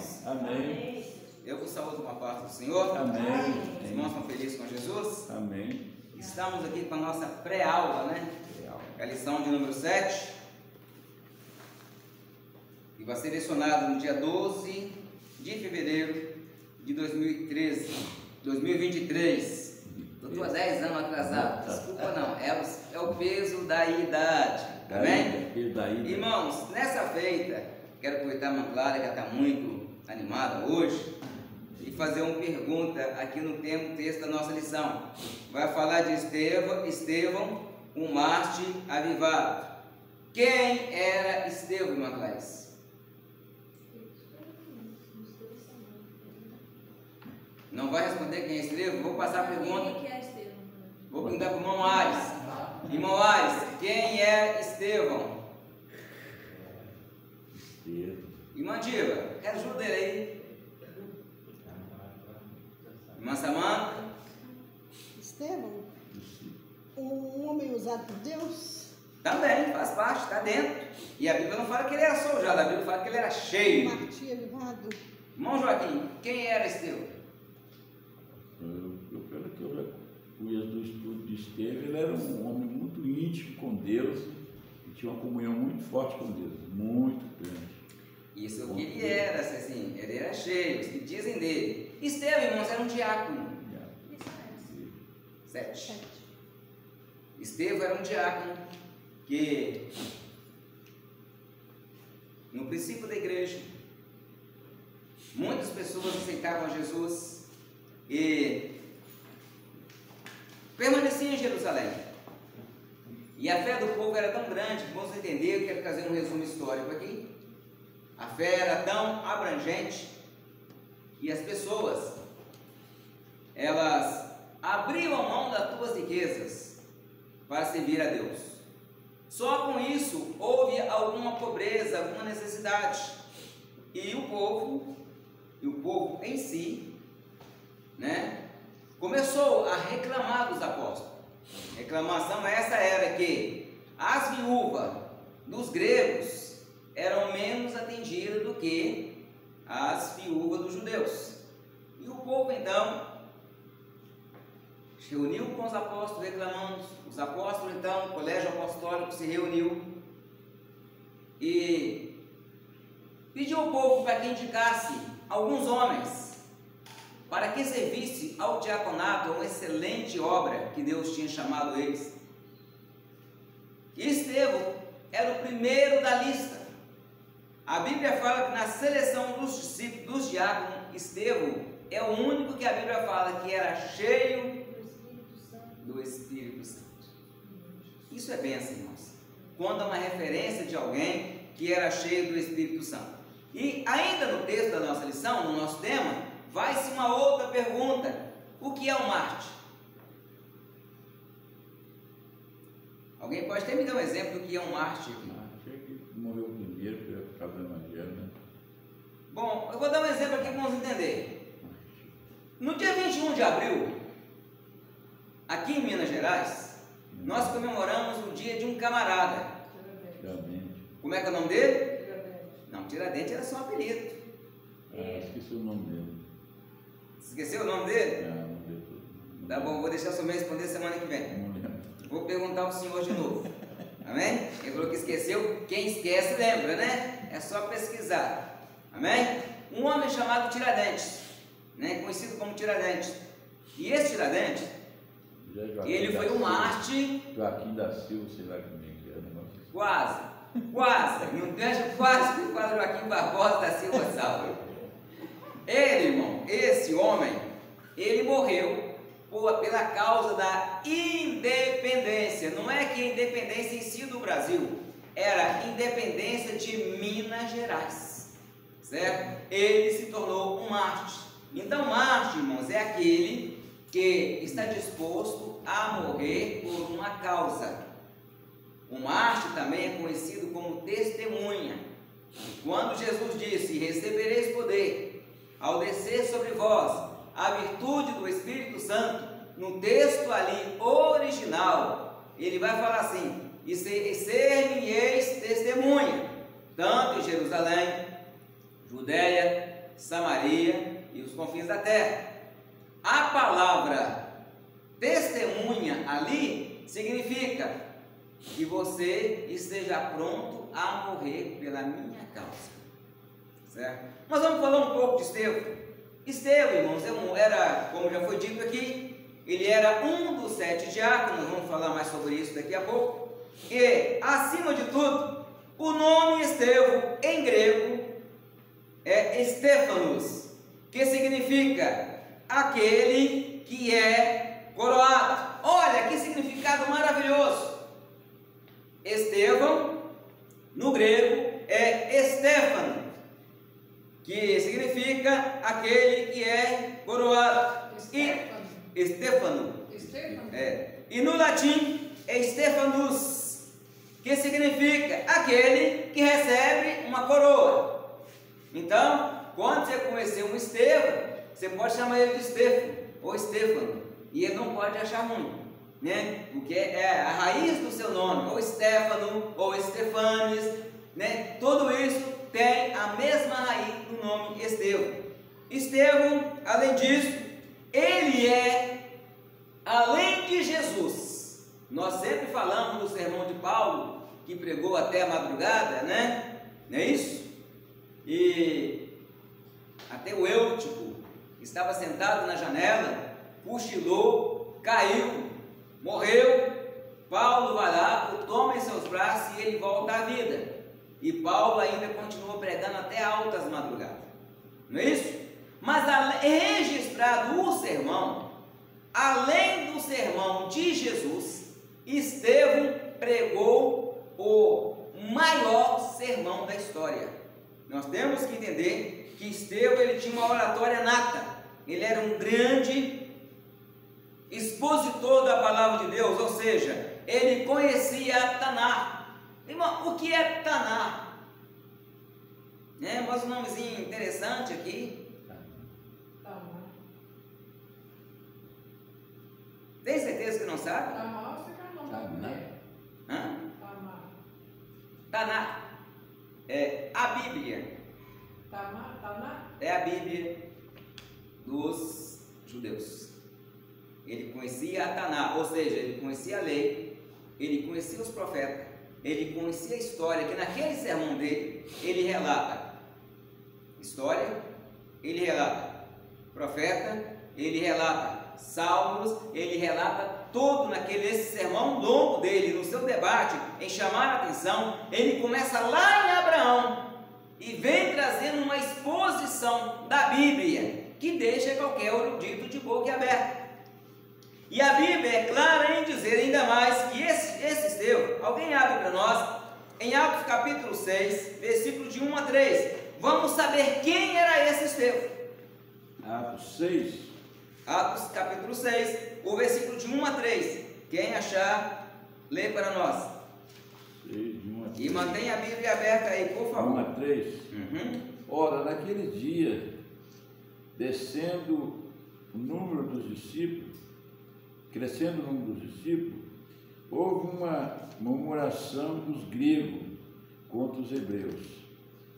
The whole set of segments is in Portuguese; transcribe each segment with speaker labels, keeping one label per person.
Speaker 1: irmãos?
Speaker 2: Amém.
Speaker 1: Eu vos saúdo com a paz do Senhor.
Speaker 2: Amém.
Speaker 1: Os irmãos estão felizes com Jesus?
Speaker 2: Amém.
Speaker 1: Estamos aqui com a nossa pré-aula, né? A lição de número 7. E vai ser lecionado no dia 12 de fevereiro de 2023. Eu estou há 10 anos atrasado. Desculpa não, é o peso da idade. Amém? Irmãos, nessa feita, quero aproveitar a irmã Clara, que está muito animada hoje, e fazer uma pergunta aqui no texto da nossa lição. Vai falar de Estevão, um mártir avivado. Quem era Estevão, irmã Clara? Não vai responder quem é Estevão? Vou passar a pergunta. Vou perguntar para o irmão Ares. Irmão Ares, quem é Estevão? Irmã Diva, ajuda ele aí. Irmã Samanta.
Speaker 3: Estevão, um homem usado por Deus?
Speaker 1: Também, faz parte, está dentro. E a Bíblia não fala que ele era soldado, a Bíblia fala que ele era cheio.
Speaker 3: Mártir avivado.
Speaker 1: Irmão Joaquim, quem era Estevão?
Speaker 2: Pelo que eu conheço do estudo de Estevão, ele era um homem muito íntimo com Deus e tinha uma comunhão muito forte com Deus, muito grande.
Speaker 1: Isso é o que ele era, assim, ele era cheio, os que dizem dele. Estevão, irmãos, era um diácono. 7. Estevão era um diácono que, no princípio da igreja, muitas pessoas aceitavam a Jesus e permaneciam em Jerusalém. E a fé do povo era tão grande, que vamos entender, eu quero fazer um resumo histórico aqui. A fé era tão abrangente que as pessoas, elas abriam a mão das suas riquezas para servir a Deus. Só com isso houve alguma pobreza, alguma necessidade. E o povo em si, né, começou a reclamar dos apóstolos. A reclamação essa era que as viúvas dos gregos eram menos atendidas do que as viúvas dos judeus. E o povo então se reuniu com os apóstolos reclamando. Os apóstolos então, o colégio apostólico se reuniu e pediu ao povo para que indicasse alguns homens para que servisse ao diaconato, uma excelente obra que Deus tinha chamado eles. E Estevão era o primeiro da lista. A Bíblia fala que na seleção dos discípulos, dos diáconos, Estevão é o único que a Bíblia fala que era cheio do Espírito Santo. Isso é bênção, irmãos. Quando há uma referência de alguém que era cheio do Espírito Santo. E ainda no texto da nossa lição, no nosso tema, vai-se uma outra pergunta: o que é um mártir? Alguém pode até me dar um exemplo do que é um mártir?
Speaker 2: Mártir que morreu primeiro por causa do evangelho, né?
Speaker 1: Bom, eu vou dar um exemplo aqui para vamos entender. No dia 21 de abril, aqui em Minas Gerais, nós comemoramos o dia de um camarada.
Speaker 2: Tiradentes.
Speaker 1: Como é que é o nome dele? Não, Tiradentes era só um apelido.
Speaker 2: Esqueci o nome dele.
Speaker 1: Esqueceu o nome dele?
Speaker 2: Não deu tudo.
Speaker 1: Tá bom, vou deixar o senhor me responder semana que vem.
Speaker 2: Não lembro.
Speaker 1: Vou perguntar ao senhor de novo. Amém? Ele falou que esqueceu. Quem esquece lembra, né? É só pesquisar. Amém? Um homem chamado Tiradentes, né? Conhecido como Tiradentes. E esse Tiradentes, ele foi um mártir.
Speaker 2: Joaquim da Silva, sei lá como é que era o negócio.
Speaker 1: Quase. Não deixa quase que fala Joaquim Barbosa da Silva Salve. Ele, irmão, esse homem, ele morreu pela causa da independência. Não é que a independência em si do Brasil, era a independência de Minas Gerais, certo? Ele se tornou um mártir. Então, mártir, irmãos, é aquele que está disposto a morrer por uma causa. O mártir também é conhecido como testemunha. Quando Jesus disse: recebereis poder ao descer sobre vós a virtude do Espírito Santo, no texto ali original, ele vai falar assim: e ser-me-eis testemunha, tanto em Jerusalém, Judeia, Samaria e os confins da terra. A palavra testemunha ali significa que você esteja pronto a morrer pela minha causa, certo? Mas vamos falar um pouco de Estevão. Estevão, irmãos, era, como já foi dito aqui, ele era um dos 7 diáconos. Vamos falar mais sobre isso daqui a pouco. E, acima de tudo, o nome Estevão em grego é Estéfanos, que significa aquele que é coroado. Olha que significado maravilhoso! Estevão, no grego, é Estéfano, que significa aquele que é coroado. Estéfano. E no latim é Stephanus, que significa aquele que recebe uma coroa. Então, quando você conhecer um Estevão, você pode chamar ele de Estefano ou Estefano, e ele não pode achar ruim, né? Porque é a raiz do seu nome, ou Estefano ou Estefanes, né? Tudo isso tem a mesma raiz do nome Estevão. Estevão, além disso, ele é, além de Jesus. Nós sempre falamos do sermão de Paulo, que pregou até a madrugada, né? Não é isso? E até o Eutico estava sentado na janela, cochilou, caiu, morreu. Paulo vai lá, o toma em seus braços e ele volta à vida. E Paulo ainda continua pregando até altas madrugadas, não é isso? Mas registrado o sermão, além do sermão de Jesus, Estevão pregou o maior sermão da história. Nós temos que entender que Estevão, ele tinha uma oratória nata. Ele era um grande expositor da palavra de Deus, ou seja, ele conhecia Taná. Irmão, o que é Taná? Mas um nomezinho interessante aqui. Tem certeza que não sabe? Taná é a Bíblia. É a Bíblia dos judeus. Ele conhecia a Taná, ou seja, ele conhecia a lei, ele conhecia os profetas, ele conhecia a história, que naquele sermão dele, ele relata história, ele relata profeta, ele relata salmos, ele relata todo esse sermão longo dele, no seu debate, em chamar a atenção. Ele começa lá em Abraão e vem trazendo uma exposição da Bíblia, que deixa qualquer erudito de boca aberta. E a Bíblia é clara em dizer ainda mais que esse Estevão, alguém abre para nós, em Atos capítulo 6, versículo de 1 a 3, vamos saber quem era esse Estevão.
Speaker 2: Atos 6.
Speaker 1: Atos capítulo 6, o versículo de 1 a 3, quem achar, lê para nós.
Speaker 2: 6, de 1 a 3.
Speaker 1: E mantenha a Bíblia aberta aí, por favor.
Speaker 2: 1 a 3. Ora, naquele dia, descendo o número dos discípulos, crescendo o número dos discípulos, houve uma murmuração dos gregos contra os hebreus,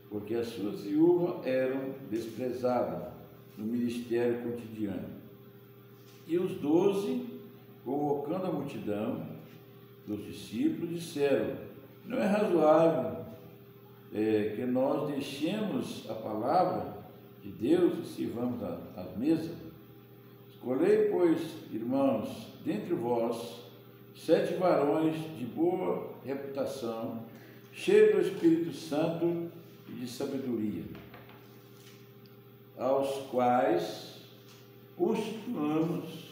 Speaker 2: porque as suas viúvas eram desprezadas no ministério cotidiano. E os 12, convocando a multidão dos discípulos, disseram: não é razoável que nós deixemos a palavra de Deus e sirvamos às mesas? Escolhei, pois, irmãos, dentre vós 7 varões de boa reputação, cheios do Espírito Santo e de sabedoria, aos quais costumamos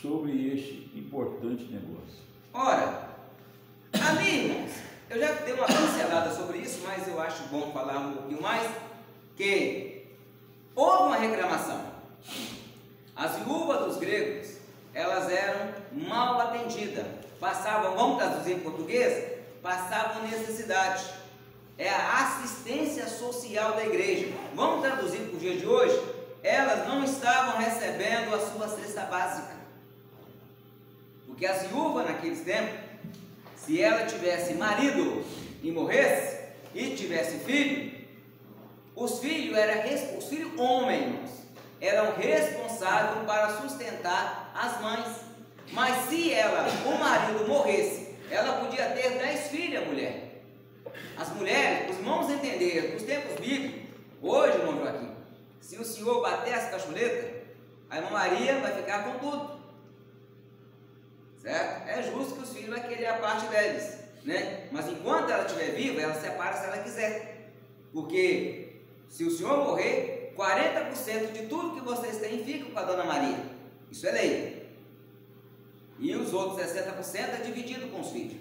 Speaker 2: sobre este importante negócio.
Speaker 1: Ora, ali, irmãos, eu já dei uma pincelada sobre isso, mas eu acho bom falar um pouquinho mais, que houve uma reclamação. As viúvas dos gregos, elas eram mal atendidas, passavam, vamos traduzir em português, passavam necessidade. É a assistência social da igreja. Vamos traduzir para o dia de hoje? Elas não estavam recebendo a sua cesta básica. Porque as viúvas naqueles tempos, se ela tivesse marido e morresse, e tivesse filho, os filhos homens, irmãos, eram responsáveis para sustentar as mães. Mas se o marido morresse, ela podia ter 10 filhas, mulher. As mulheres, os irmãos entenderam, nos tempos bíblicos, hoje, irmão Joaquim, se o senhor bater as cacholetas, a irmã Maria vai ficar com tudo, certo? É justo que os filhos vão querer a parte deles, né? Mas enquanto ela estiver viva, ela separa se ela quiser, porque se o senhor morrer, 40% de tudo que vocês têm fica com a dona Maria, isso é lei, e os outros 60% é dividido com os filhos,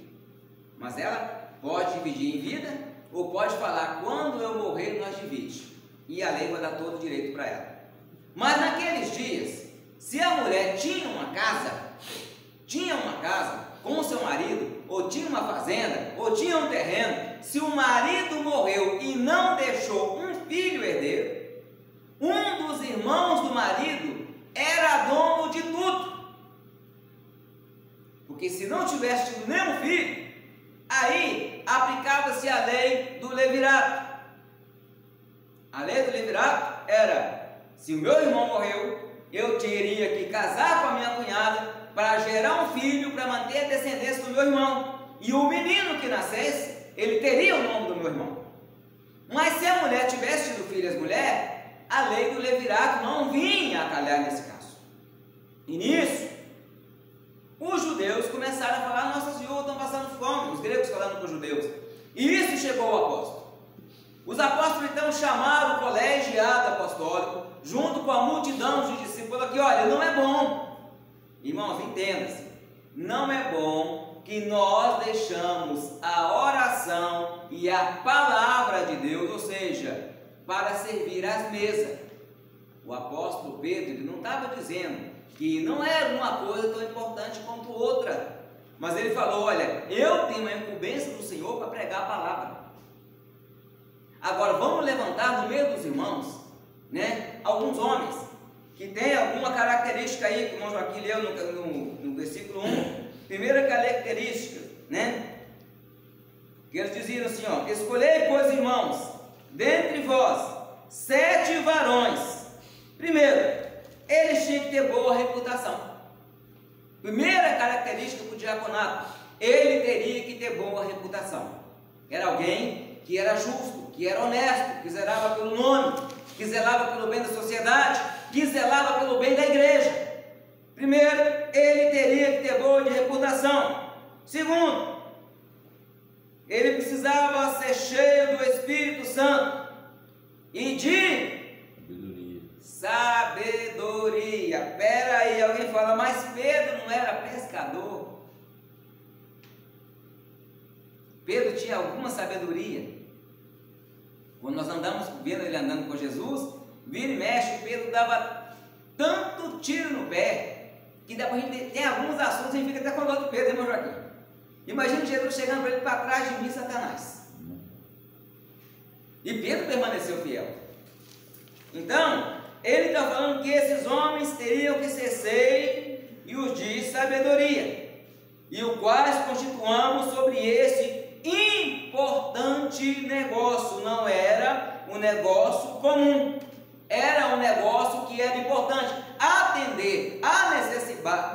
Speaker 1: mas ela pode dividir em vida, ou pode falar, quando eu morrer nós dividimos, e a lei vai dar todo o direito para ela. Mas naqueles dias, se a mulher tinha uma casa com o seu marido, ou tinha uma fazenda, ou tinha um terreno, se o marido morreu e não deixou um filho herdeiro, um dos irmãos do marido era dono de tudo. Porque se não tivesse tido nenhum filho, aí aplicava-se a lei do levirato. A lei do levirato era: se o meu irmão morreu, eu teria que casar com a minha cunhada para gerar um filho para manter a descendência do meu irmão. E o menino que nascesse, ele teria o nome do meu irmão. Mas se a mulher tivesse tido filhas mulher, a lei do levirato não vinha a calhar nesse caso. E nisso, os judeus começaram a falar: nossa senhora, estão passando fome. Os gregos falando com os judeus. E isso chegou ao apóstolo. Os apóstolos então chamaram o colegiado apostólico, junto com a multidão de discípulos, que olha, não é bom, irmãos, entenda-se, não é bom que nós deixamos a oração e a palavra de Deus, ou seja, para servir às mesas. O apóstolo Pedro, ele não estava dizendo que não era uma coisa tão importante quanto outra, mas ele falou: olha, eu tenho a incumbência do Senhor para pregar a palavra. Agora vamos levantar no meio dos irmãos, né, alguns homens que têm alguma característica aí, que o irmão Joaquim leu no versículo 1, primeira característica, né, que eles diziam assim, ó: escolhei, pois, irmãos, dentre vós 7 varões. Primeiro, eles tinham que ter boa reputação. Primeira característica para o diaconato, ele teria que ter boa reputação. Era alguém que era justo, que era honesto, que zelava pelo nome, que zelava pelo bem da sociedade, que zelava pelo bem da igreja. Primeiro, ele teria que ter boa reputação. Segundo, ele precisava ser cheio do Espírito Santo e de sabedoria. Pera aí, alguém fala: mas Pedro não era pescador? Pedro tinha alguma sabedoria. Quando nós andamos vendo ele andando com Jesus, vira e mexe, Pedro dava tanto tiro no pé, que dá para a gente tem alguns assuntos, a gente fica até com dó do Pedro, irmão Joaquim. Imagina Jesus chegando para ele: para trás de mim, Satanás. E Pedro permaneceu fiel. Então, ele está falando que esses homens teriam que ser seios e os de sabedoria, e o quais constituamos sobre esse importante negócio. Não era um negócio comum, era um negócio que era importante. Atender à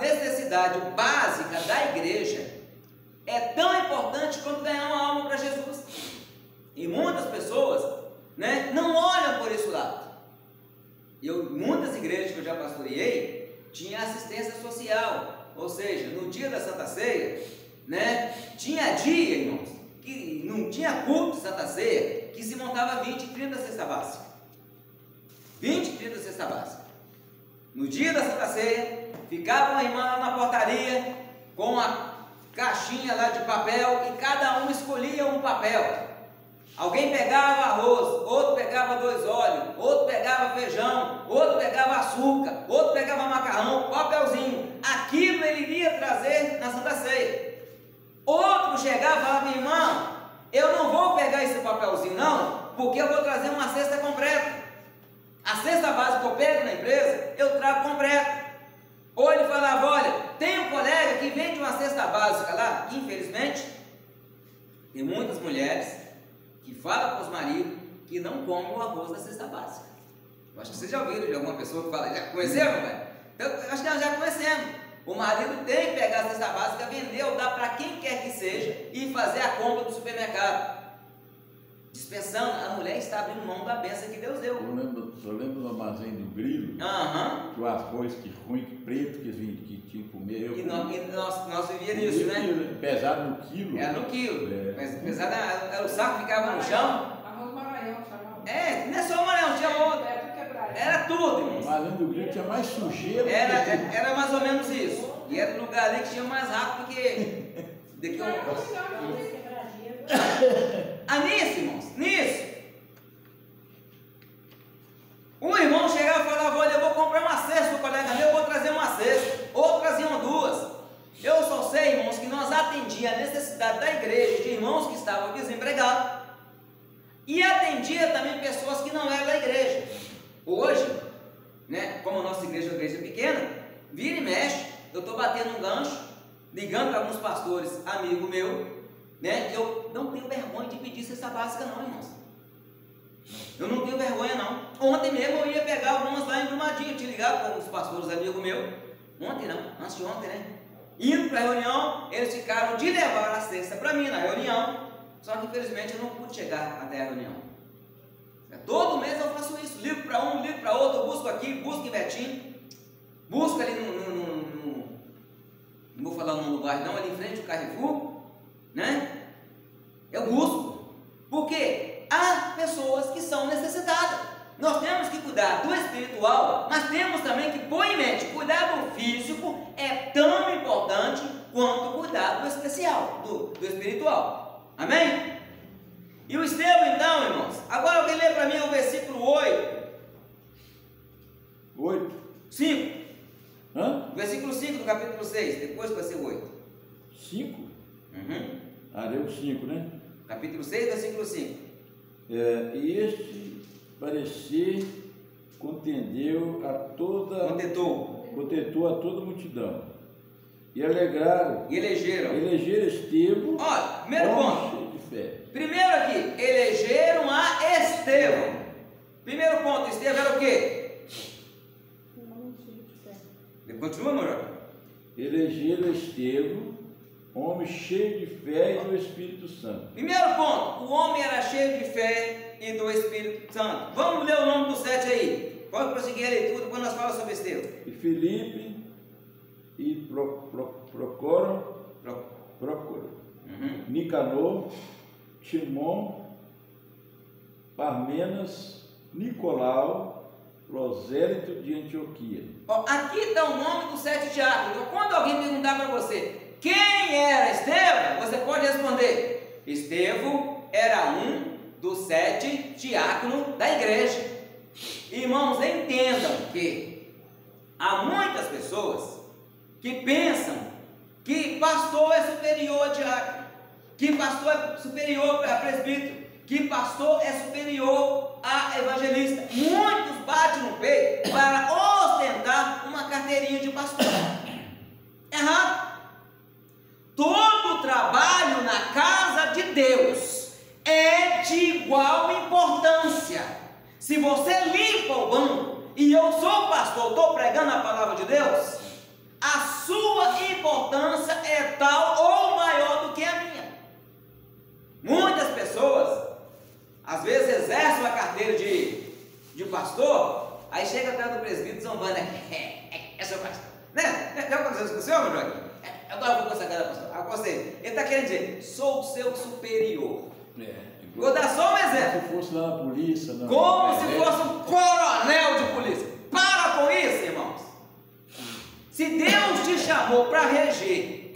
Speaker 1: necessidade básica da igreja é tão importante quanto ganhar uma alma para Jesus. E muitas pessoas, né, não olham por esse lado. Muitas igrejas que eu já pastoreei tinha assistência social, ou seja, no dia da Santa Ceia, né, tinha dia, irmãos, que não tinha culto de Santa Ceia, que se montava 20, 30 cesta básica. 20, 30 cesta básica. No dia da Santa Ceia, ficava uma irmã lá na portaria com a caixinha lá de papel e cada um escolhia um papel. Alguém pegava arroz, outro pegava 2 óleos, outro pegava feijão, outro pegava açúcar, outro pegava macarrão, papelzinho. Aquilo ele iria trazer na Santa Ceia. Outro chegava e falava: irmão, eu não vou pegar esse papelzinho não, porque eu vou trazer uma cesta completa. A cesta básica que eu pego na empresa, eu trago completa. Ou ele falava: olha, tem um colega que vende uma cesta básica lá, que infelizmente tem muitas mulheres que falam com os maridos que não come o arroz da cesta básica. Eu acho que vocês já ouviram de alguma pessoa que fala, já conheceram, velho? Então, eu acho que nós já conhecemos. O marido tem que pegar a cesta básica, vender ou dar para quem quer que seja e fazer a compra do supermercado. Dispensando, a mulher está abrindo mão da bênção que Deus deu.
Speaker 2: Eu lembro do armazém do Grilo, que o arroz que ruim, que preto, que tinha que comer.
Speaker 1: Nós vivíamos nisso, né?
Speaker 2: Pesado no quilo.
Speaker 1: Era no quilo. Mas pesado era o saco que ficava no chão.
Speaker 4: Arroz Maranhão chamava.
Speaker 1: Não é só o Maranhão, tinha outro. Era tudo, irmãos.
Speaker 2: O armazém do Grilo tinha mais sujeira.
Speaker 1: Era mais ou menos isso. E era o lugar ali que tinha mais rápido do que nisso, irmãos, nisso. Um irmão chegava e falava: olha, eu vou comprar uma cesta do colega meu, eu vou trazer uma cesta. Outro traziam duas. Eu só sei, irmãos, que nós atendíamos a necessidade da igreja de irmãos que estavam desempregados e atendia também pessoas que não eram da igreja. Hoje, né, como a nossa igreja é uma igreja pequena, vira e mexe, eu estou batendo um gancho, ligando para alguns pastores, amigo meu, né, eu não tenho vergonha de pedir cesta básica não, irmãos. Eu não tenho vergonha não. Ontem mesmo eu ia pegar algumas lá em Brumadinho, eu tinha ligado para alguns pastores, amigo meu, ontem não, antes de ontem, né, indo para a reunião, eles ficaram de levar a cesta para mim na reunião, só que infelizmente eu não pude chegar até a reunião. Todo mês eu faço isso, ligo para um, ligo para outro, eu busco aqui, busco em Betim, busco ali não vou falar o nome do bairro não, ali em frente ao Carrefour, né? Eu busco, porque há pessoas que são necessitadas. Nós temos que cuidar do espiritual, mas temos também que pôr em mente, cuidar do físico é tão importante quanto cuidar do especial, do espiritual. Amém? E o Estevão então, irmãos, agora alguém lê para mim o versículo 8. 5.
Speaker 2: Hã?
Speaker 1: Versículo 5 do capítulo 6, depois vai ser 8.
Speaker 2: 5? Deu 5, né?
Speaker 1: Capítulo 6, versículo 5.
Speaker 2: E este parecer contentou a toda a multidão. E alegraram.
Speaker 1: E elegeram
Speaker 2: Estevão.
Speaker 1: Olha, primeiro ponto.
Speaker 2: Cheio de fé.
Speaker 1: Primeiro aqui, elegeram a Estevão. Primeiro ponto, Estevão era o quê? Continua, amor?
Speaker 2: Elegeram Estevão, homem cheio de fé e do Espírito Santo.
Speaker 1: Primeiro ponto, o homem era cheio de fé e do Espírito Santo. Vamos ler o nome do 7 aí. Pode prosseguir a leitura quando nós falamos sobre Estevão.
Speaker 2: E Filipe e Procoro, Nicanor, Timon, Parmenas, Nicolau, prosélito de Antioquia.
Speaker 1: Aqui está o nome dos 7 diáconos. Então, quando alguém perguntar para você quem era Estevão, você pode responder: Estevão era um dos 7 diáconos da igreja. Irmãos, entendam que há muitas pessoas que pensam que pastor é superior a diácono, que pastor é superior a presbítero, que pastor é superior a evangelista. Muitos batem no peito para ostentar uma carteirinha de pastor. Errado. Todo trabalho na casa de Deus é de igual importância. Se você limpa o banco e eu sou pastor, estou pregando a palavra de Deus, a sua importância é tal ou maior do que a minha. Muitas pessoas às vezes exercem a carteira de pastor, aí chega perto do presbítero zombando, é seu pastor, né? Já aconteceu isso com o senhor, meu Joaquim? Agora eu vou consagrar a pastor. Agora você, ele está querendo dizer, sou o seu superior. Vou dar só um exemplo.
Speaker 2: Se fosse lá na polícia, não.
Speaker 1: Como se fosse um coronel de polícia. Para com isso, irmãos. Se Deus te chamou para reger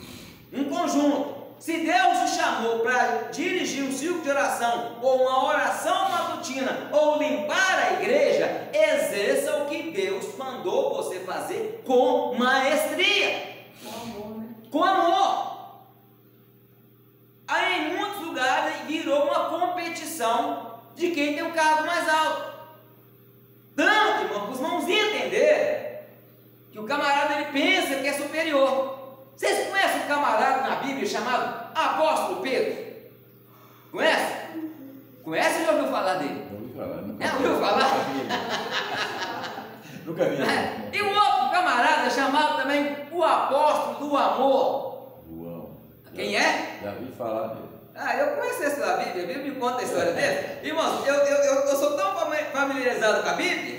Speaker 1: um conjunto, se Deus te chamou para dirigir um círculo de oração, ou uma oração matutina, ou limpar a igreja, exerça o que Deus mandou você fazer com maestria.
Speaker 4: Com amor, né?
Speaker 1: Com amor. Aí em muitos lugares virou uma competição de quem tem um cargo mais alto. Tanto, irmão, que os irmãos entenderam que o camarada ele pensa que é superior. Vocês conhecem um camarada na Bíblia chamado Apóstolo Pedro? Conhece? Conhece ou já ouviu falar dele?
Speaker 2: Já ouvi falar.
Speaker 1: Ouviu falar?
Speaker 2: Nunca vi.
Speaker 1: E um outro camarada chamado também o apóstolo do amor.
Speaker 2: João.
Speaker 1: Quem é?
Speaker 2: Já vi falar dele.
Speaker 1: Eu conheço esse da Bíblia, a Bíblia me conta a história dele. Irmãos, eu sou tão familiarizado com a Bíblia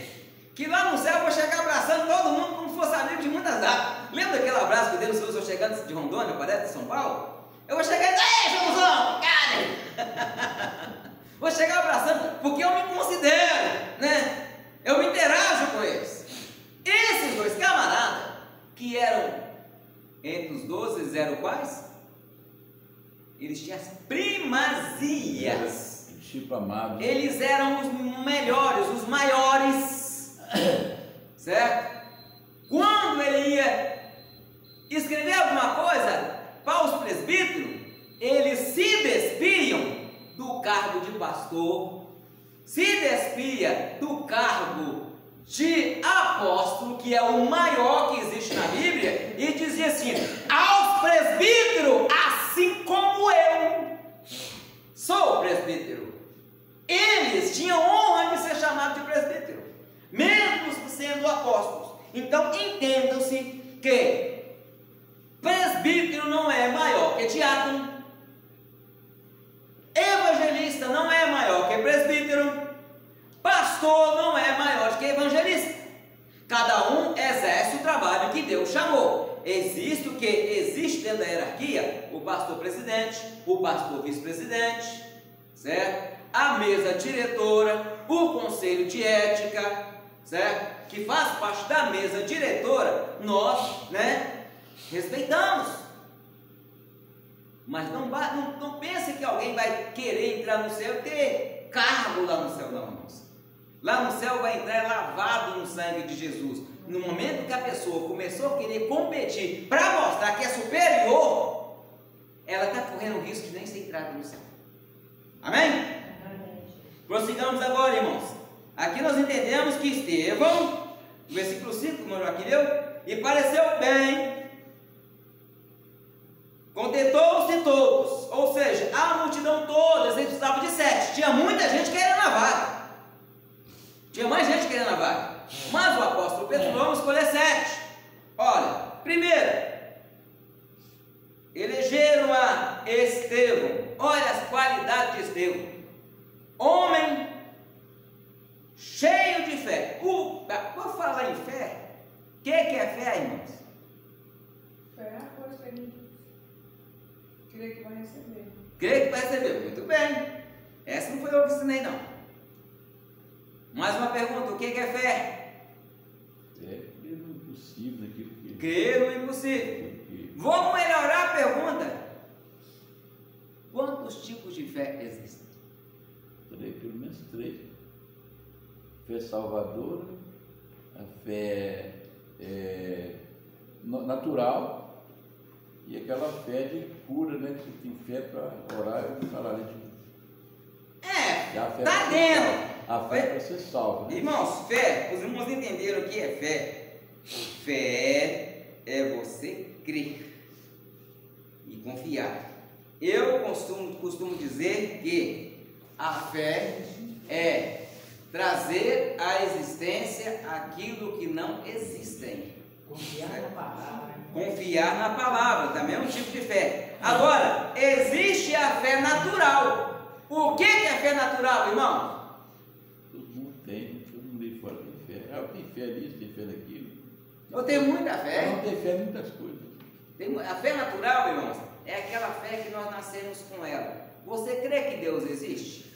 Speaker 1: que lá no céu eu vou chegar abraçando todo mundo como se fosse amigo de muitas datas. Lembra daquele abraço que Deus nos eu chegando de Rondônia, parece, de São Paulo? Eu vou chegar e dizer, ei, Joãozão, cara! Vou chegar abraçando, porque eu me considero, né? Eu me interajo com eles. Esses dois camaradas, que eram entre os 12, eles eram quais? Eles tinham as primazias.
Speaker 2: Tipo amado.
Speaker 1: Eles eram os melhores, os maiores. Certo? Quando ele ia escrever alguma coisa para os presbíteros, eles se despiam do cargo de pastor, se despia do cargo de apóstolo, que é o maior que existe na Bíblia, e dizia assim: aos presbíteros, assim como eu sou presbítero. Eles tinham honra de ser chamados de presbítero, mesmo sendo apóstolos. Então entendam-se que presbítero não é maior que diácono, evangelista não é maior que presbítero, pastor não é maior que evangelista. Cada um exerce o trabalho que Deus chamou. Existe o que existe dentro da hierarquia: o pastor presidente, o pastor vice-presidente, certo? A mesa diretora, o conselho de ética, certo? Que faz parte da mesa diretora, nós, né, respeitamos. Mas não pense que alguém vai querer entrar no céu e ter cargo lá no céu, não, irmãos. Lá no céu vai entrar lavado no sangue de Jesus. No momento que a pessoa começou a querer competir para mostrar que é superior, ela está correndo o risco de nem ser entrada no céu. Amém? Prossigamos agora, irmãos. Aqui nós entendemos que Estevão, no versículo 5, como eu aqui leu, e pareceu bem, contentou-se todos, ou seja, a multidão toda, eles precisavam de 7, tinha muita gente querendo a vaga, tinha mais gente querendo a vaga, mas o apóstolo Pedro, vamos escolher 7. Olha, primeiro, elegeram a Estevão. Olha as qualidades de Estevão, homem cheio de fé. Por falar em fé, o que é fé, irmãos?
Speaker 4: Fé é a coisa que a gente crê que vai receber.
Speaker 1: Crê que vai receber, muito bem. Essa não foi eu que ensinei, não. Mais uma pergunta: o que é fé?
Speaker 2: É mesmo impossível aqui.
Speaker 1: Crer no impossível. Vamos melhorar a pergunta: quantos tipos de fé existem?
Speaker 2: Pelo menos 3. Fé salvadora, a fé natural e aquela fé de cura, né? Que você tem fé para orar e falar de
Speaker 1: tá dentro.
Speaker 2: A fé é para ser salvo, né?
Speaker 1: Irmãos, fé, os irmãos entenderam o que é fé? Fé é você crer e confiar. Eu costumo dizer que a fé é trazer à existência aquilo que não existem.
Speaker 5: Confiar na palavra.
Speaker 1: Confiar na palavra, também é um tipo de fé. Agora, existe a fé natural. O que é fé natural, irmão?
Speaker 2: Todo mundo aí fora tem fé. Tem fé nisso, tem fé naquilo.
Speaker 1: Eu tenho muita fé.
Speaker 2: Não tem fé em muitas coisas.
Speaker 1: A fé natural, irmãos, é aquela fé que nós nascemos com ela. Você crê que Deus existe?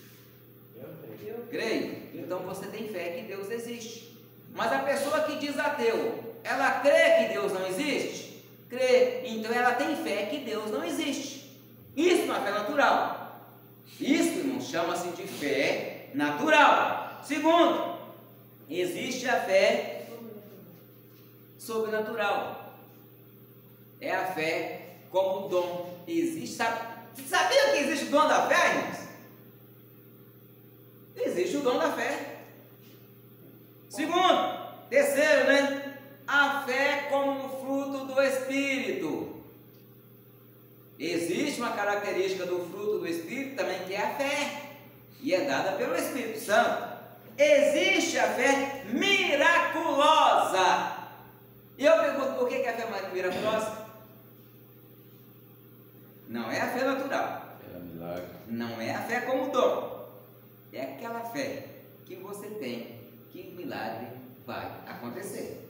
Speaker 5: Eu
Speaker 1: Creio. Então você tem fé que Deus existe. Mas a pessoa que diz ateu, ela crê que Deus não existe? Crê. Então ela tem fé que Deus não existe. Isso não é fé natural. Isso, irmão, chama-se de fé natural. Segundo, existe a fé sobrenatural. É a fé como dom. Existe. Sabia que existe o dom da fé, irmãos? Existe o dom da fé. Segundo, terceiro, né? A fé como fruto do Espírito. Existe uma característica do fruto do Espírito também, que é a fé. e é dada pelo Espírito Santo. Existe a fé miraculosa. E eu pergunto, por que é a fé miraculosa? Não é a fé natural.
Speaker 2: É milagre.
Speaker 1: Não é a fé como dom. É aquela fé que você tem que o milagre vai acontecer.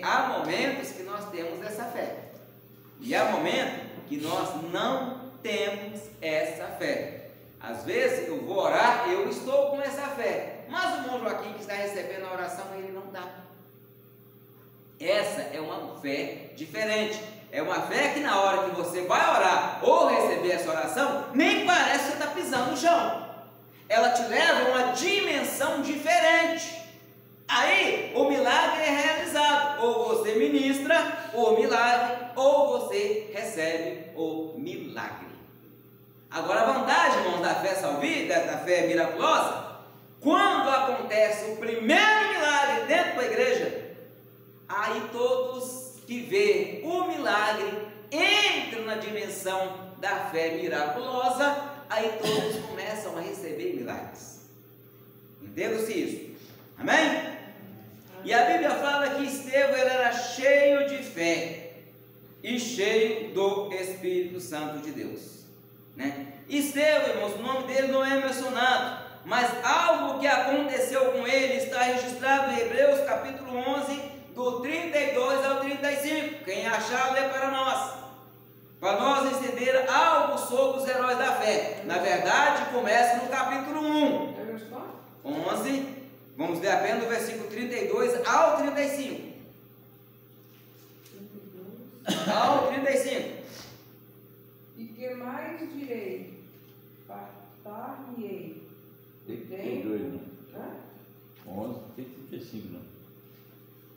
Speaker 1: Há momentos que nós temos essa fé. E há momentos que nós não temos essa fé. Às vezes eu vou orar, eu estou com essa fé, mas o irmão Joaquim que está recebendo a oração, ele não está. Essa é uma fé diferente. É uma fé que na hora que você vai orar ou receber essa oração, nem parece que você está pisando no chão. Ela te leva a uma dimensão diferente. Aí o milagre é realizado. Ou você ministra o milagre, ou você recebe o milagre. Agora a vantagem, irmãos, da fé salvífica, da fé miraculosa, quando acontece o primeiro milagre dentro da igreja, aí todos que vê o milagre entram na dimensão da fé miraculosa, aí todos começam a receber milagres. Entenda-se isso. Amém? E a Bíblia fala que Estevão ele era cheio de fé e cheio do Espírito Santo de Deus, né? Estevão, irmãos, o nome dele não é mencionado, mas algo que aconteceu com ele está registrado em Hebreus capítulo 11, do 32 ao 35. Quem achar, lê para nós entender algo sobre os heróis da fé. Na verdade, começa no capítulo 1, 11, vamos ler apenas do versículo 32 ao 35. Ao 35.
Speaker 4: E que mais direi? Fartar-me-ei.
Speaker 2: Tem 32, não.
Speaker 4: Hã?
Speaker 2: 11, tem 35, não.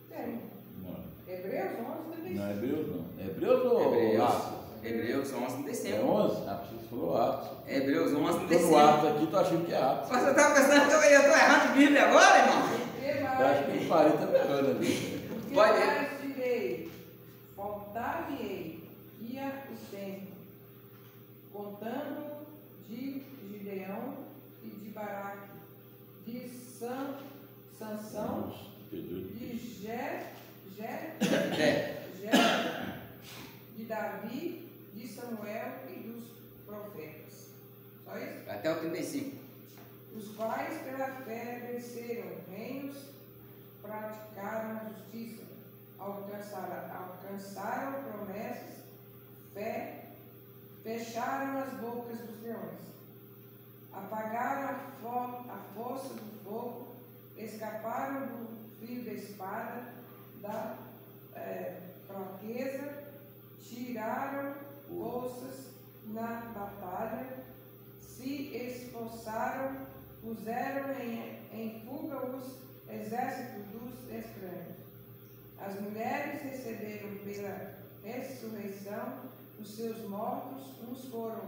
Speaker 4: Tem.
Speaker 2: Não.
Speaker 4: Hebreus 11, 35.
Speaker 2: Não, Hebreus não. Hebreus ou Atos?
Speaker 1: Hebreus 11, 35.
Speaker 2: É 11? Ah, você falou Atos.
Speaker 1: Hebreus 11,
Speaker 2: Tô
Speaker 1: 35.
Speaker 2: no Atos aqui, tô achando que é Atos.
Speaker 1: Mas você está pensando que eu estou errando de Bíblia agora, irmão?
Speaker 4: Que
Speaker 2: Eu acho
Speaker 4: mais?
Speaker 2: que o Farid tá errando ali.
Speaker 4: Que
Speaker 1: Pode ir.
Speaker 4: mais direi? Faltar-me-ei. Ia o tempo. Contando de Gideão e de Baraque, de Sansão, de de Davi, de Samuel e dos profetas. Só isso?
Speaker 1: Até o 35.
Speaker 4: Os quais pela fé venceram reinos, praticaram a justiça, alcançaram promessas, fé, fecharam as bocas dos leões, apagaram a força do fogo, escaparam do fio da espada, da fraqueza, tiraram forças na batalha, se esforçaram, puseram em fuga os exércitos dos estranhos. As mulheres receberam pela ressurreição os seus mortos, uns foram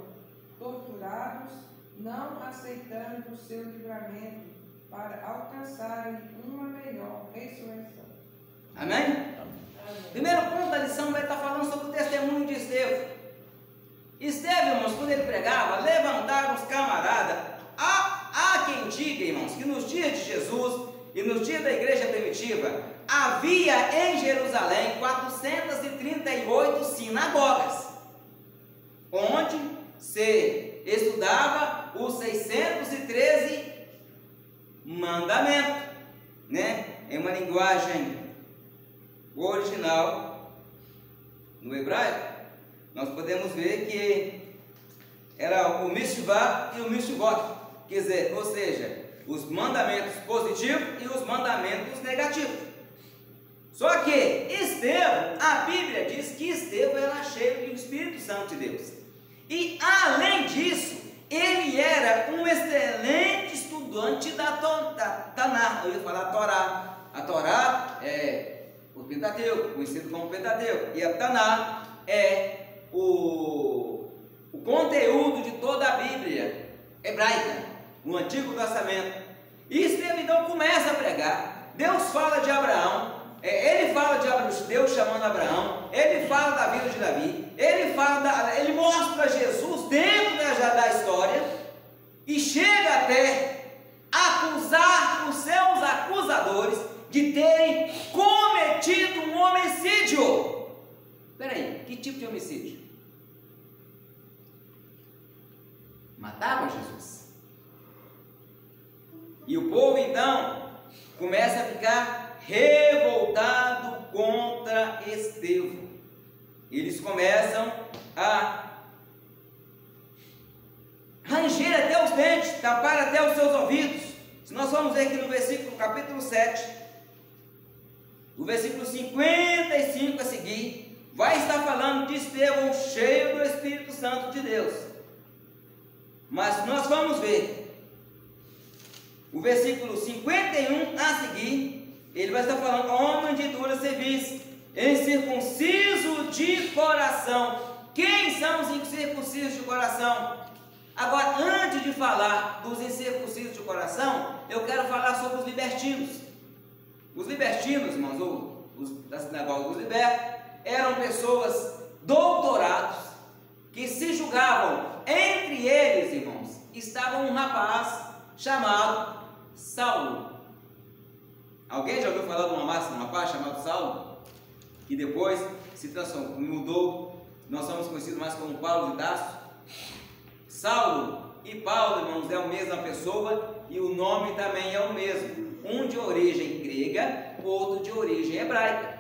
Speaker 4: torturados, não aceitando o seu livramento, para alcançarem uma melhor ressurreição.
Speaker 1: Amém? Primeiro ponto da lição vai estar falando sobre o testemunho de Estevão. Estevão, irmãos, quando ele pregava, levantaram os camaradas. Há quem diga, irmãos, que nos dias de Jesus e nos dias da igreja primitiva, havia em Jerusalém 438 sinagogas, onde se estudava os 613 mandamentos, né? Em uma linguagem original no hebraico, nós podemos ver que era o Mishvah e o Mishvot, quer dizer, ou seja, os mandamentos positivos e os mandamentos negativos. Só que Estevão, a Bíblia diz que Estevão era cheio do Espírito Santo de Deus. E além disso, ele era um excelente estudante da Taná. Eu ia falar Torá. A Torá é o Pentateuco, conhecido como Pentateuco. E a Taná é o conteúdo de toda a Bíblia hebraica, o Antigo Testamento. E Estevão então começa a pregar. Deus fala de Abraão. Ele fala de Deus chamando Abraão, ele fala da vida de Davi, ele mostra Jesus dentro da história, e chega até acusar os seus acusadores de terem cometido um homicídio. Espera aí, que tipo de homicídio? Mataram Jesus. E o povo então começa a ficar revoltado contra Estevão. Eles começam a ranger até os dentes, tapar até os seus ouvidos. Se nós formos ver aqui no versículo capítulo 7, o versículo 55 a seguir, vai estar falando de Estevão cheio do Espírito Santo de Deus. Mas nós vamos ver o versículo 51 a seguir, ele vai estar falando: homem de dura serviço, incircunciso de coração. Quem são os incircuncisos de coração? Agora, antes de falar dos incircuncisos de coração, eu quero falar sobre os libertinos. Os libertinos, irmãos, ou da sinagoga dos libertos, eram pessoas doutorados que se julgavam. Entre eles, irmãos, estava um rapaz chamado Saulo. Alguém já ouviu falar de um rapaz chamado Saulo? Que depois se transformou, mudou. Nós somos conhecidos mais como Paulo de Tarso. Saulo e Paulo, irmãos, é a mesma pessoa e o nome também é o mesmo. Um de origem grega, outro de origem hebraica.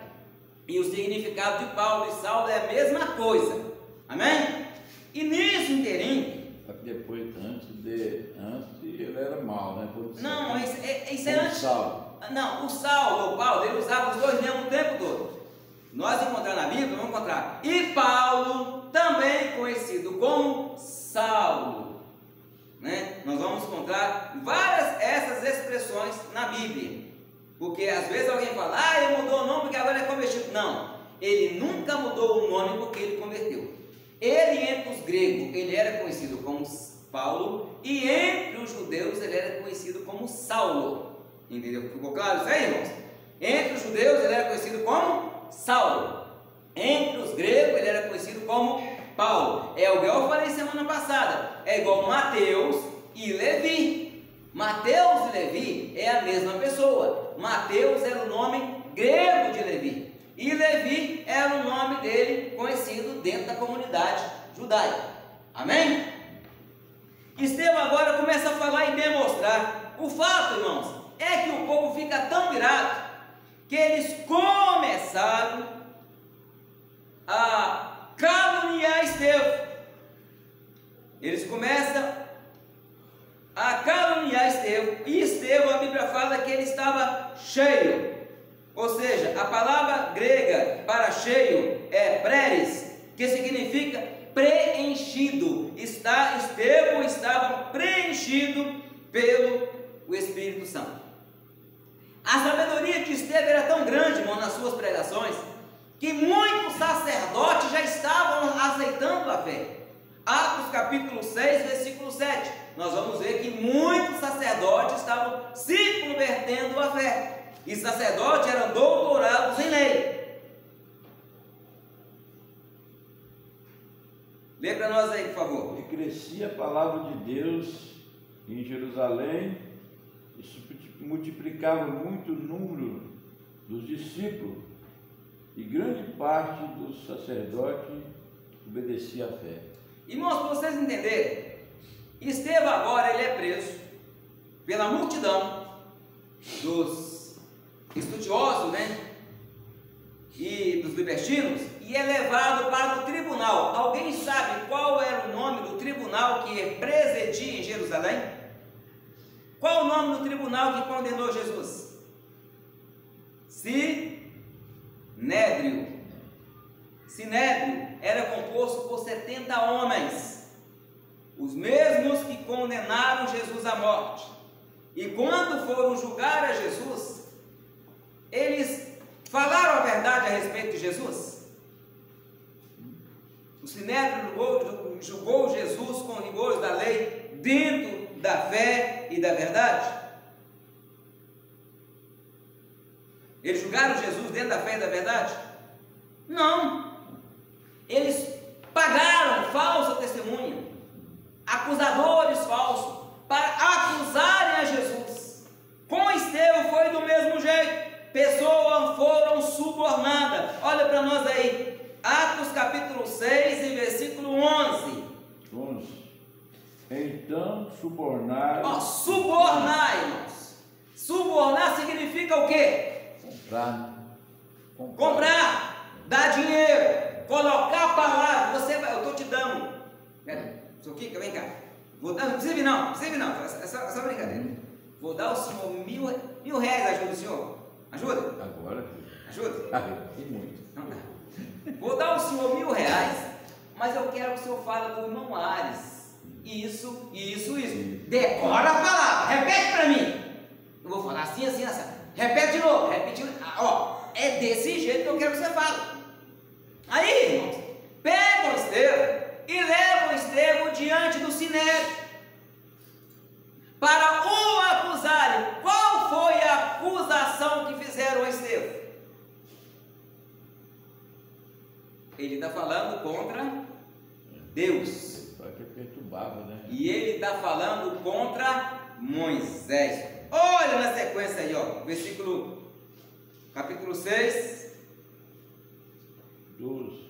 Speaker 1: E o significado de Paulo e Saulo é a mesma coisa. Amém? E nisso inteirinho...
Speaker 2: Depois, antes ele era mau, né?
Speaker 1: Não, isso é antes.
Speaker 2: Saulo.
Speaker 1: Não, o Saulo, o Paulo, ele usava os dois nomes o tempo todo. Nós encontramos na Bíblia, vamos encontrar. E Paulo, também conhecido como Saulo, né? Nós vamos encontrar várias essas expressões na Bíblia. Porque às vezes alguém fala: ele mudou o nome porque agora é convertido. Não, ele nunca mudou o nome porque ele converteu. Ele, entre os gregos, ele era conhecido como Paulo, e entre os judeus ele era conhecido como Saulo. Entendeu? Ficou claro isso aí, irmãos? Entre os judeus ele era conhecido como Saulo. Entre os gregos ele era conhecido como Paulo. É igual eu falei semana passada. É igual Mateus e Levi. Mateus e Levi é a mesma pessoa. Mateus era o nome grego de Levi. E Levi era o nome dele conhecido dentro da comunidade judaica. Amém? Estevão agora começa a falar e demonstrar. O fato, irmãos, é que o povo fica tão virado que eles começaram a caluniar Estevão. Eles começam a caluniar Estevão. E Estevão, a Bíblia fala que ele estava cheio. Ou seja, a palavra grega para cheio é preres, que significa preenchido. Estevão estava preenchido pelo Espírito Santo. A sabedoria de Estevão era tão grande, irmão, nas suas pregações, que muitos sacerdotes já estavam aceitando a fé. Atos capítulo 6, versículo 7. Nós vamos ver que muitos sacerdotes estavam se convertendo à fé. E sacerdotes eram doutorados em lei. Lê para nós aí, por favor.
Speaker 2: E crescia a palavra de Deus em Jerusalém, e se multiplicava muito o número dos discípulos, e grande parte dos sacerdotes obedecia à fé.
Speaker 1: Irmãos, para vocês entenderem, Estevão agora ele é preso pela multidão dos estudiosos, né, e dos libertinos, e é levado para o tribunal. Alguém sabe qual era o nome do tribunal que presidia em Jerusalém? Qual o nome do tribunal que condenou Jesus? Sinédrio. Sinédrio era composto por 70 homens, os mesmos que condenaram Jesus à morte. E quando foram julgar a Jesus, eles falaram a verdade a respeito de Jesus. O Sinédrio julgou Jesus com rigores da lei, dentro da fé e da verdade. Eles julgaram Jesus dentro da fé e da verdade? Não. Eles pagaram falso testemunho, acusadores falsos, para nós aí. Atos capítulo 6 e versículo 11.
Speaker 2: 11. Então subornar.
Speaker 1: Ó, subornar, irmãos. Subornar significa o quê? Comprar, dar dinheiro, colocar a palavra. Você vai, eu estou te dando. Pera, seu Kika, vem cá. Vou dar, não precisa vir não, é só brincadeira. Vou dar ao senhor mil reais, ajuda o senhor? Ajuda?
Speaker 2: Agora.
Speaker 1: Ajuda?
Speaker 2: Tem muito.
Speaker 1: Não dá. Vou dar ao senhor 1.000 reais, mas eu quero que o senhor fale com o irmão Ares. Isso. Decora a palavra, repete para mim. Eu vou falar assim. Repete de novo, é desse jeito que eu quero que você fale. Aí, irmãos, pegam o Estevão e levam o Estevão diante do Sinédrio para o acusarem. Qual foi a acusação que fizeram a Estevão? Ele está falando contra Deus.
Speaker 2: Só que perturbava, né?
Speaker 1: E ele está falando contra Moisés. Olha na sequência aí, ó. Capítulo 6.
Speaker 2: 12.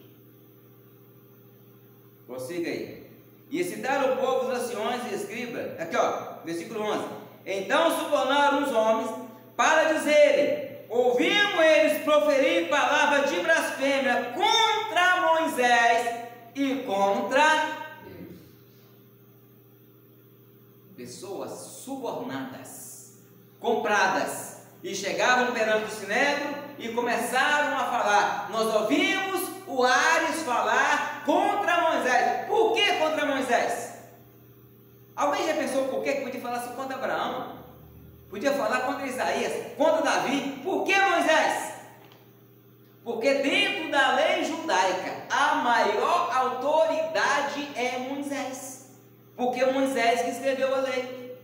Speaker 1: Prossiga aí. E excitaram o povo, os anciões e escribas. Aqui, ó. Versículo 11. Então subornaram os homens para dizerem: ouvimos eles proferir palavra de blasfêmia contra Moisés e contra Deus. Pessoas subornadas, compradas, e chegavam perante o Sinédrio e começaram a falar. Nós ouvimos o Ares falar contra Moisés. Por que contra Moisés? Alguém já pensou por que podia falar assim contra Abraão? Podia falar contra Isaías, contra Davi. Por que Moisés? Porque dentro da lei judaica, a maior autoridade é Moisés. Porque Moisés que escreveu a lei.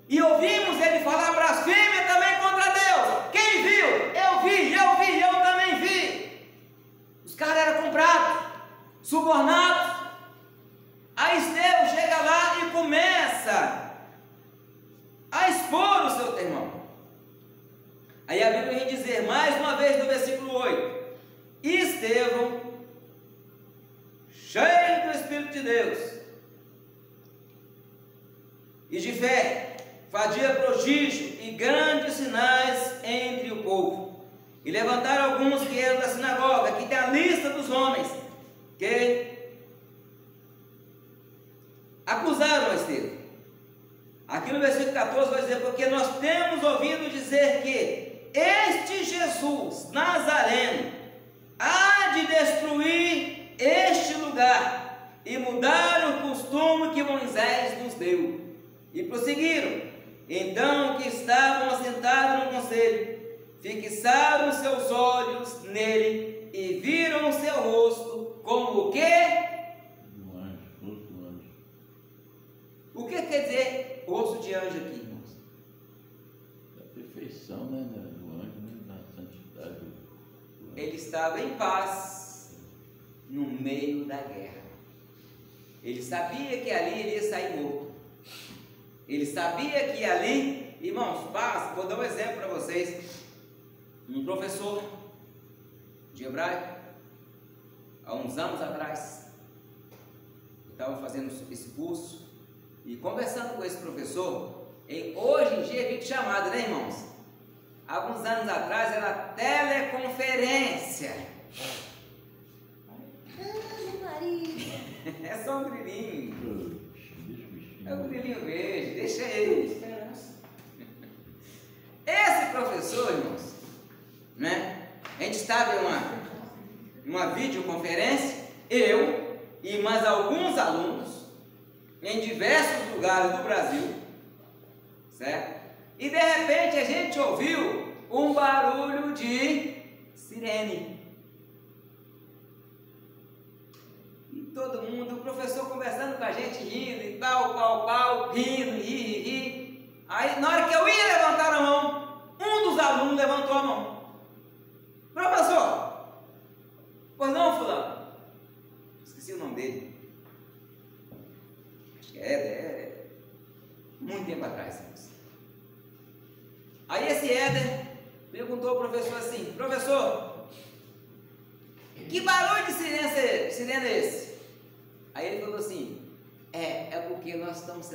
Speaker 1: E ouvimos ele falar blasfêmia também contra Deus. Quem viu? Eu vi, eu também vi. Os caras eram comprados, subornados. Aí Estevão chega lá e começa a expor o seu irmão. Aí a Bíblia vem dizer, mais uma vez no versículo 8: Estevão, cheio do Espírito de Deus e de fé, fazia prodígio e grandes sinais entre o povo. E levantaram alguns que eram da sinagoga. Aqui tem a lista dos homens que acusaram a Estevão. Aqui no versículo 14 vai dizer: porque nós temos ouvido dizer que este Jesus Nazareno há de destruir este lugar e mudar o costume que Moisés nos deu. E prosseguiram. Então que estavam assentados no conselho fixaram seus olhos nele e viram o seu rosto como o quê?
Speaker 2: Um anjo, rosto do anjo.
Speaker 1: O que quer dizer rosto de anjo aqui, irmãos?
Speaker 2: Da perfeição, né? Do anjo, né? Da santidade. Do anjo.
Speaker 1: Ele estava em paz no meio da guerra. Ele sabia que ali ele ia sair morto. Ele sabia que ali, irmãos, paz. Vou dar um exemplo para vocês. Um professor de hebraico, há uns anos atrás, eu estava fazendo esse curso e conversando com esse professor. Hoje em dia é videochamada, né, irmãos? Há alguns anos atrás era teleconferência. É só um grilinho. É um grilinho verde, deixa ele. Esse professor, irmãos, né? A gente estava em uma videoconferência, eu e mais alguns alunos, em diversos lugares do Brasil, certo? E de repente a gente ouviu um barulho de sirene. E todo mundo, o professor conversando com a gente, rindo e tal, rindo, ri. Aí na hora que eu ia levantar a mão, um dos alunos levantou a mão. Professor, pois não, fulano? Esqueci o nome dele. Acho que é muito tempo atrás. Aí esse Éder perguntou ao professor assim: professor, que barulho de sirene é esse? Aí ele falou assim, é porque nós estamos sendo